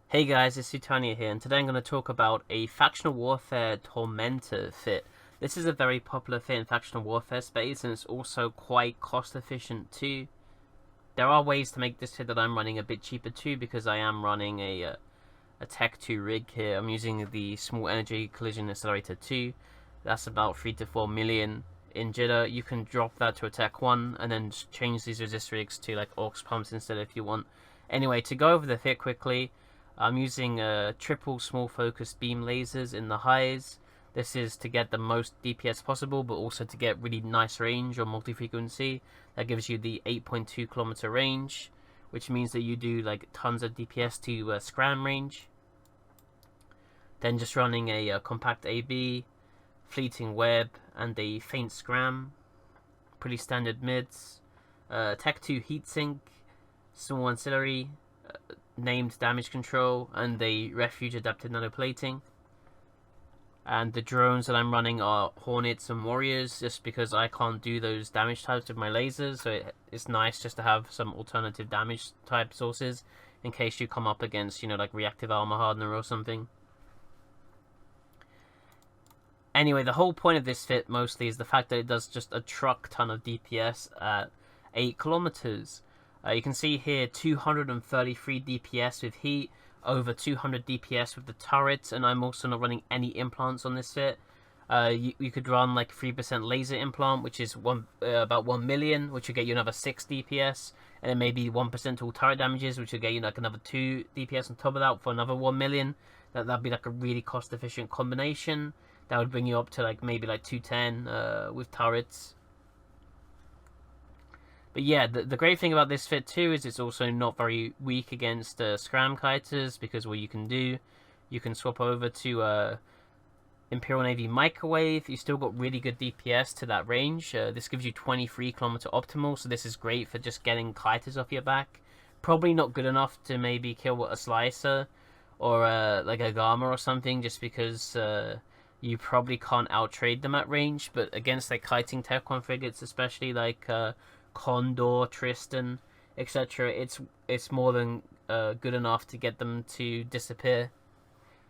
Hey guys, it's Sutania here, and today I'm going to talk about a Factional Warfare Tormentor fit. This is a very popular fit in Factional Warfare space, and it's also quite cost efficient too. There are ways to make this fit that I'm running a bit cheaper too, because I am running a Tech 2 rig here. I'm using the Small Energy Collision Accelerator 2. That's about 3 to 4 million in jitter. You can drop that to a Tech 1, and then change these resist rigs to like aux pumps instead if you want. Anyway, to go over the fit quickly, I'm using triple small focus beam lasers in the highs. This is to get the most DPS possible, but also to get really nice range or multi-frequency. That gives you the 8.2 kilometer range, which means that you do like tons of DPS to scram range. Then just running a compact AB, fleeting web, and a faint scram. Pretty standard mids. Tech 2 heatsink, small ancillary, named damage control, and the Refuge adapted nanoplating. And the drones that I'm running are Hornets and Warriors, just because I can't do those damage types with my lasers, so it's nice just to have some alternative damage type sources in case you come up against, like reactive armor hardener or something. Anyway, the whole point of this fit mostly is the fact that it does just a truck ton of DPS at 8 kilometers. You can see here 233 DPS with heat, over 200 DPS with the turrets, and I'm also not running any implants on this fit. You could run like 3% laser implant, which is about 1 million, which will get you another 6 DPS, and then maybe 1% all turret damages, which will get you like another 2 DPS on top of that for another 1 million. That'd be like a really cost efficient combination. That would bring you up to like maybe like 210 with turrets. But yeah, the great thing about this fit too is it's also not very weak against scram kiters, because what you can do, you can swap over to Imperial Navy microwave. You still got really good DPS to that range. This gives you 23 kilometer optimal, so this is great for just getting kiters off your back. Probably not good enough to maybe kill a slicer or like a gamma or something, just because you probably can't outtrade them at range. But against like kiting tech 1 frigates, especially like Condor, Tristan, etc., it's more than good enough to get them to disappear,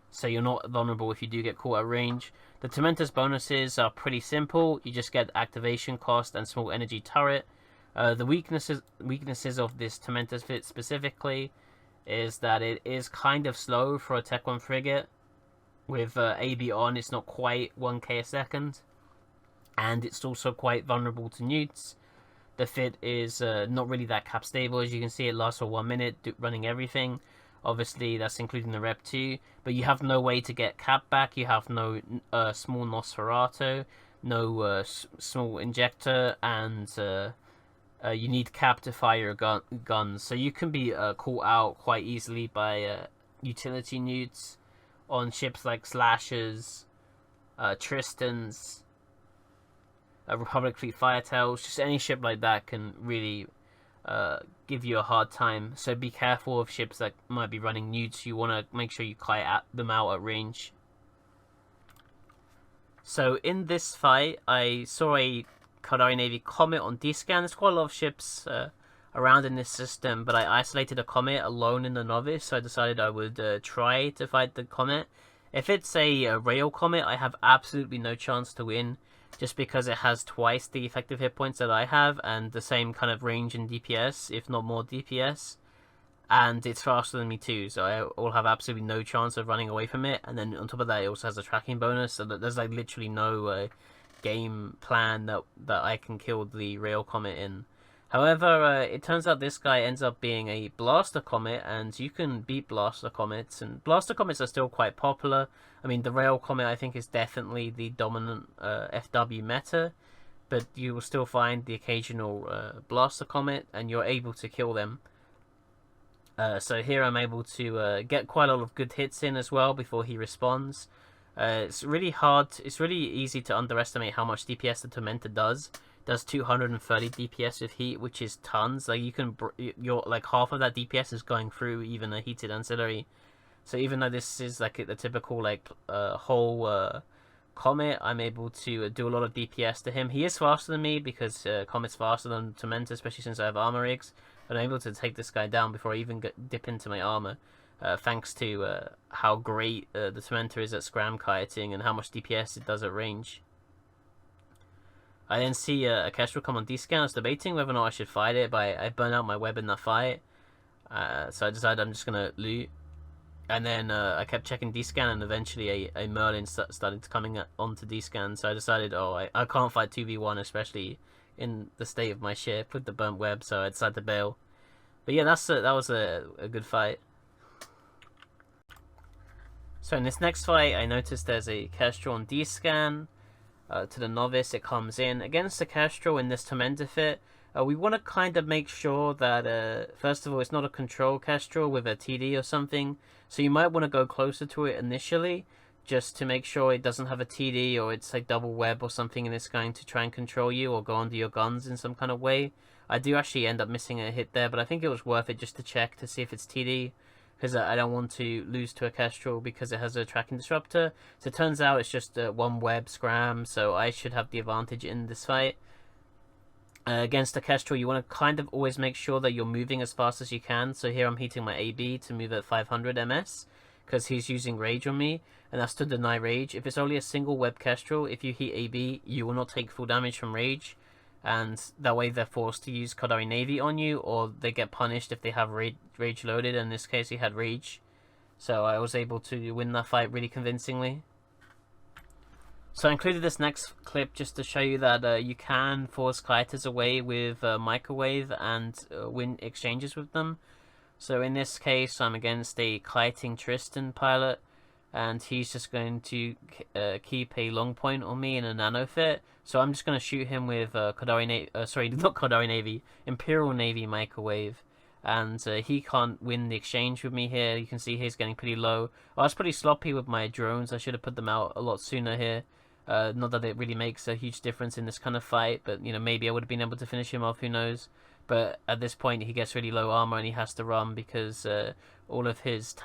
so you're not vulnerable if you do get caught at range. The Tormentor's bonuses are pretty simple. You just get activation cost and small energy turret. The weaknesses of this Tormentor's fit specifically is that it is kind of slow for a Tech 1 frigate. With AB on, it's not quite 1k a second, and it's also quite vulnerable to newts. The fit is not really that cap stable. As you can see, it lasts for 1 minute running everything. Obviously, that's including the Rep 2. But you have no way to get cap back. You have no small Nosferatu, no small injector, and you need cap to fire your guns. So you can be caught out quite easily by utility newts on ships like Slashers, Tristans, Republic Fleet Firetails. Just any ship like that can really give you a hard time. So be careful of ships that might be running newts. You want to make sure you kite them out at range. So in this fight, I saw a Caldari Navy Comet on D-scan. There's quite a lot of ships around in this system, but I isolated a Comet alone in the Novice, so I decided I would try to fight the Comet. If it's a Rail Comet, I have absolutely no chance to win, just because it has twice the effective hit points that I have, and the same kind of range in DPS, if not more DPS. And it's faster than me too, so I will have absolutely no chance of running away from it. And then on top of that, it also has a tracking bonus, so that there's like literally no game plan that I can kill the Rail Comet in. However, it turns out this guy ends up being a Blaster Comet, and you can beat Blaster Comets, and Blaster Comets are still quite popular. I mean, the Rail Comet, I think, is definitely the dominant FW meta, but you will still find the occasional Blaster Comet, and you're able to kill them. So here I'm able to get quite a lot of good hits in as well before he responds. It's really easy to underestimate how much DPS the Tormentor does. Does 230 DPS with heat, which is tons. Like you're like half of that DPS is going through even a heated ancillary. So even though this is like the typical like whole Comet, I'm able to do a lot of DPS to him. He is faster than me because Comet's faster than Tormentor, especially since I have armor rigs. But I'm able to take this guy down before I even dip into my armor. thanks to how great the Tormentor is at scram kiting and how much DPS it does at range. I then see a Kestrel come on D-scan. I was debating whether or not I should fight it, but I burn out my web in that fight. So I decided I'm just going to loot. And then I kept checking D-scan, and eventually a Merlin started coming onto D-scan. So I decided, I can't fight 2v1, especially in the state of my ship with the burnt web, so I decided to bail. But yeah, that was a good fight. So in this next fight, I noticed there's a Kestrel on D-scan. To the novice, it comes in. Against the Kestrel in this Tormentor fit, we want to kind of make sure that, first of all, it's not a control Kestrel with a TD or something. So you might want to go closer to it initially, just to make sure it doesn't have a TD or it's like double web or something and it's going to try and control you or go under your guns in some kind of way. I do actually end up missing a hit there, but I think it was worth it just to check to see if it's TD, because I don't want to lose to a Kestrel because it has a tracking disruptor. So it turns out it's just one web scram, so I should have the advantage in this fight. Against a Kestrel, you want to kind of always make sure that you're moving as fast as you can. So here I'm heating my AB to move at 500 ms, because he's using Rage on me, and that's to deny Rage. If it's only a single web Kestrel, if you heat AB, you will not take full damage from Rage, and that way they're forced to use Qadari Navy on you, or they get punished if they have Rage loaded. In this case, he had Rage, so I was able to win that fight really convincingly. So I included this next clip just to show you that you can force kiters away with microwave and win exchanges with them. So in this case, I'm against a kiting Tristan pilot, and he's just going to keep a long point on me in a Nano fit. So I'm just going to shoot him with Imperial Navy microwave, and he can't win the exchange with me here. You can see he's getting pretty low. I was pretty sloppy with my drones. I should have put them out a lot sooner here. Not that it really makes a huge difference in this kind of fight, but you know, maybe I would have been able to finish him off, who knows. But at this point he gets really low armor and he has to run because all of his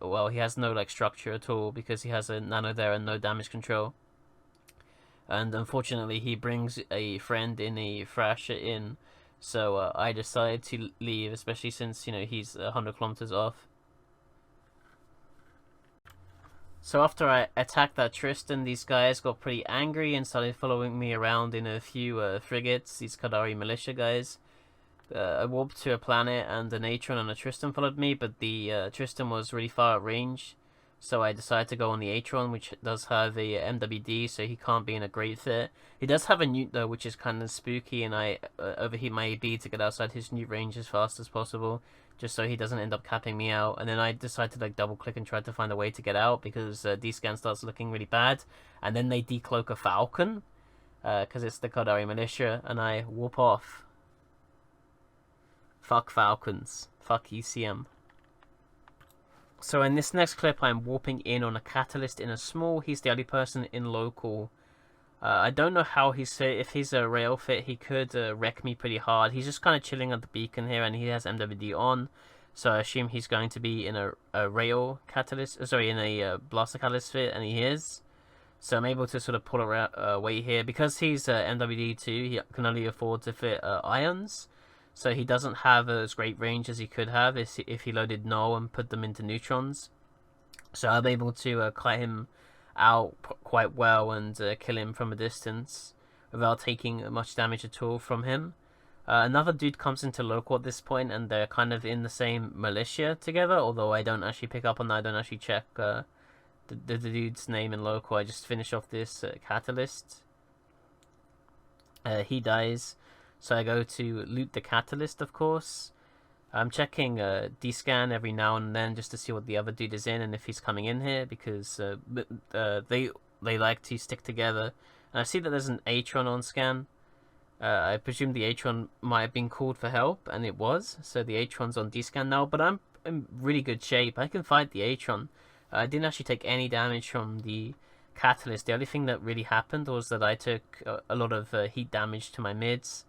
well, he has no like structure at all because he has a Nano there and no damage control. And unfortunately he brings a friend in a Thrasher in, so I decided to leave, especially since, you know, he's 100 kilometers off. So after I attacked that Tristan, these guys got pretty angry and started following me around in a few frigates, these Qadari militia guys. I warped to a planet and an Atron and a Tristan followed me, but the Tristan was really far at range, so I decided to go on the Atron, which does have a MWD, so he can't be in a great fit. He does have a nuke though, which is kind of spooky, and I overheat my AB to get outside his nuke range as fast as possible, just so he doesn't end up capping me out. And then I decided to like double click and try to find a way to get out because D-scan starts looking really bad, and then they decloak a Falcon because it's the Qadari militia, and I warp off. Fuck Falcons. Fuck ECM. So in this next clip, I'm warping in on a Catalyst in a small. He's the only person in local. I don't know how he's fit. If he's a rail fit, he could wreck me pretty hard. He's just kind of chilling at the beacon here, and he has MWD on. So I assume he's going to be in a rail Catalyst. Sorry, in a Blaster Catalyst fit, and he is. So I'm able to sort of pull away here. Because he's MWD too, he can only afford to fit ions. So he doesn't have as great range as he could have if he loaded null and put them into neutrons. So I'm able to kite him out quite well and kill him from a distance without taking much damage at all from him. Another dude comes into local at this point, and they're kind of in the same militia together, although I don't actually pick up on that. I don't actually check the dude's name in local. I just finish off this Catalyst. He dies. So I go to loot the Catalyst, of course. I'm checking D-scan every now and then just to see what the other dude is in and if he's coming in here, because they like to stick together. And I see that there's an Atron on scan. I presume the Atron might have been called for help, and it was. So the Atron's on D-scan now, but I'm in really good shape. I can fight the Atron. I didn't actually take any damage from the Catalyst. The only thing that really happened was that I took a lot of heat damage to my mids.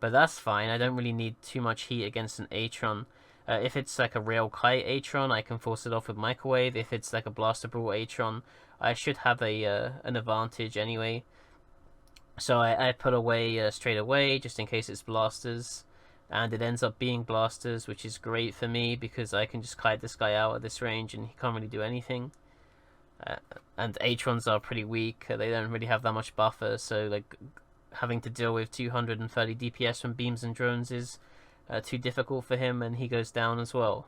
But that's fine. I don't really need too much heat against an Atron. If it's like a rail kite Atron, I can force it off with microwave. If it's like a blaster brawl Atron, I should have an advantage anyway. So I put away straight away, just in case it's blasters. and it ends up being blasters, which is great for me because I can just kite this guy out at this range and he can't really do anything. And H-1s are pretty weak. They don't really have that much buffer, so like having to deal with 230 DPS from beams and drones is too difficult for him, and he goes down as well.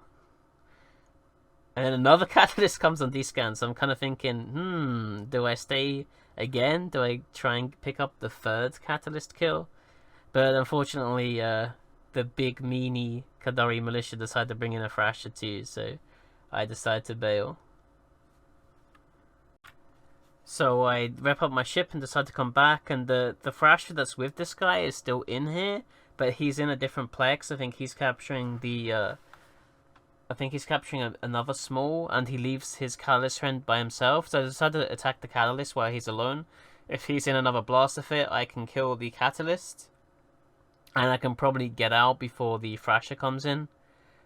And then another catalyst comes on D-scan, so I'm kind of thinking, do I stay again? Do I try and pick up the third catalyst kill? But unfortunately, the big meanie Kadari militia decided to bring in a Thrasher too, so I decided to bail. So I wrap up my ship and decide to come back, and the Thrasher that's with this guy is still in here, but he's in a different plex. I think he's capturing the another small, and he leaves his Catalyst friend by himself. So I decided to attack the Catalyst while he's alone. If he's in another blaster fit, I can kill the Catalyst, and I can probably get out before the Thrasher comes in.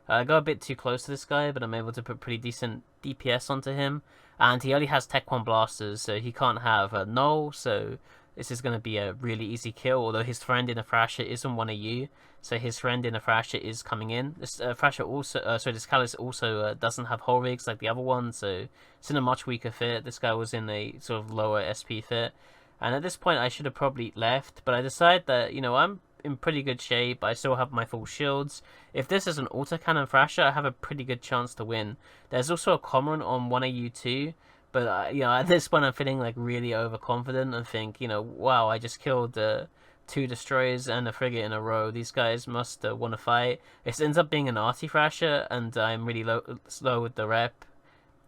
I go a bit too close to this guy, but I'm able to put pretty decent DPS onto him. And he only has Tech 1 blasters, so he can't have a null, so this is going to be a really easy kill, although his friend in a Thrasher isn't one of you, so his friend in a Thrasher is coming in. This Thrasher also, this Catalyst also doesn't have hull rigs like the other one, so it's in a much weaker fit. This guy was in a sort of lower SP fit, and at this point I should have probably left, but I decided that, you know, I'm in pretty good shape. I still have my full shields. If this is an autocannon Thrasher, I have a pretty good chance to win. There's also a comment on 1AU too, but you know, at this point I'm feeling like really overconfident and think, you know, wow, I just killed 2 destroyers and a frigate in a row. These guys must want to fight. It ends up being an arty Thrasher, and I'm really slow with the rep,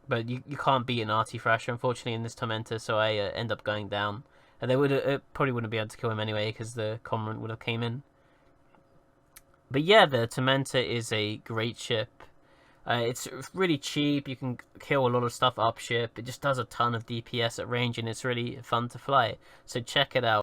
but you can't beat an arty Thrasher unfortunately in this Tormentor, so I end up going down. And they probably wouldn't be able to kill him anyway because the comment would have came in. But yeah, the Tormentor is a great ship. It's really cheap. You can kill a lot of stuff up ship. It just does a ton of DPS at range, and it's really fun to fly. So check it out.